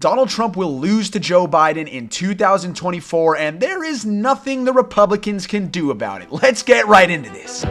Donald Trump will lose to Joe Biden in 2024, and there is nothing the Republicans can do about it. Let's get right into this.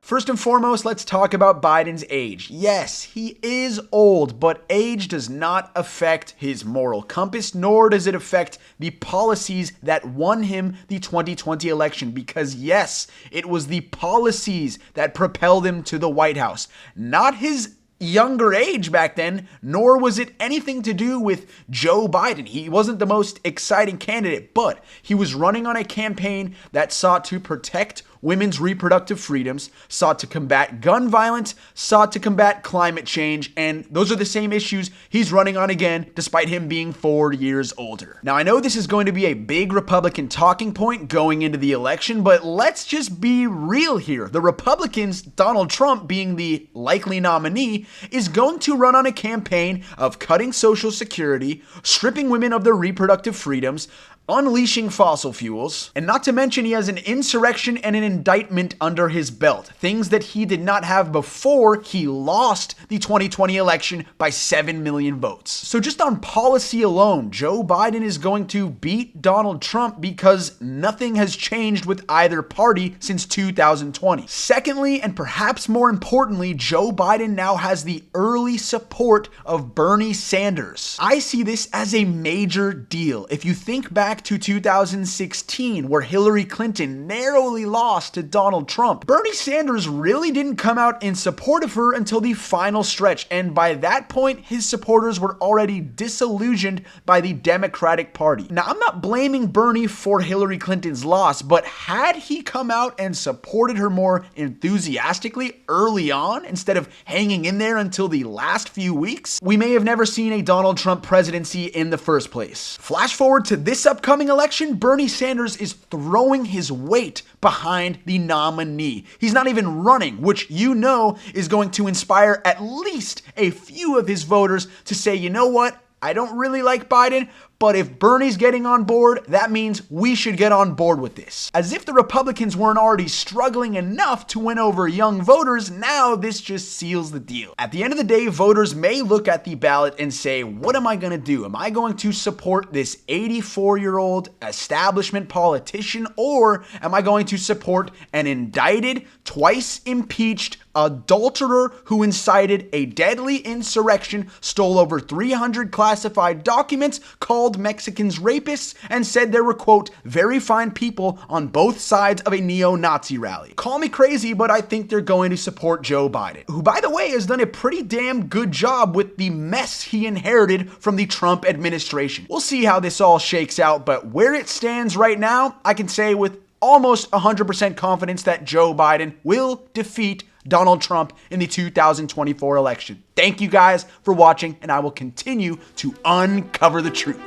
First and foremost, let's talk about Biden's age. Yes, he is old, but age does not affect his moral compass, nor does it affect the policies that won him the 2020 election. Because yes, it was the policies that propelled him to the White House, not his younger age back then, nor was it anything to do with Joe Biden. He wasn't the most exciting candidate, but he was running on a campaign that sought to protect women's reproductive freedoms, sought to combat gun violence, sought to combat climate change, and those are the same issues he's running on again, despite him being 4 years older. Now, I know this is going to be a big Republican talking point going into the election, but let's just be real here. The Republicans, Donald Trump being the likely nominee, is going to run on a campaign of cutting Social Security, stripping women of their reproductive freedoms, unleashing fossil fuels, and not to mention he has an insurrection and an indictment under his belt, things that he did not have before he lost the 2020 election by 7 million votes. So just on policy alone, Joe Biden is going to beat Donald Trump because nothing has changed with either party since 2020. Secondly, and perhaps more importantly, Joe Biden now has the early support of Bernie Sanders. I see this as a major deal. If you think back to 2016, where Hillary Clinton narrowly lost to Donald Trump, Bernie Sanders really didn't come out in support of her until the final stretch, and by that point, his supporters were already disillusioned by the Democratic Party. Now, I'm not blaming Bernie for Hillary Clinton's loss, but had he come out and supported her more enthusiastically early on, instead of hanging in there until the last few weeks, we may have never seen a Donald Trump presidency in the first place. Flash forward to this upcoming election, Bernie Sanders is throwing his weight behind the nominee. He's not even running, which you know is going to inspire at least a few of his voters to say, you know what, I don't really like Biden, but if Bernie's getting on board, that means we should get on board with this. As if the Republicans weren't already struggling enough to win over young voters, now this just seals the deal. At the end of the day, voters may look at the ballot and say, what am I going to do? Am I going to support this 84-year-old establishment politician, or am I going to support an indicted, twice impeached adulterer who incited a deadly insurrection, stole over 300 classified documents, called Mexicans rapists, and said there were, quote, very fine people on both sides of a neo-Nazi rally? Call me crazy, but I think they're going to support Joe Biden, who, by the way, has done a pretty damn good job with the mess he inherited from the Trump administration. We'll see how this all shakes out, but where it stands right now, I can say with almost 100% confidence that Joe Biden will defeat Donald Trump in the 2024 election. Thank you guys for watching, and I will continue to uncover the truth.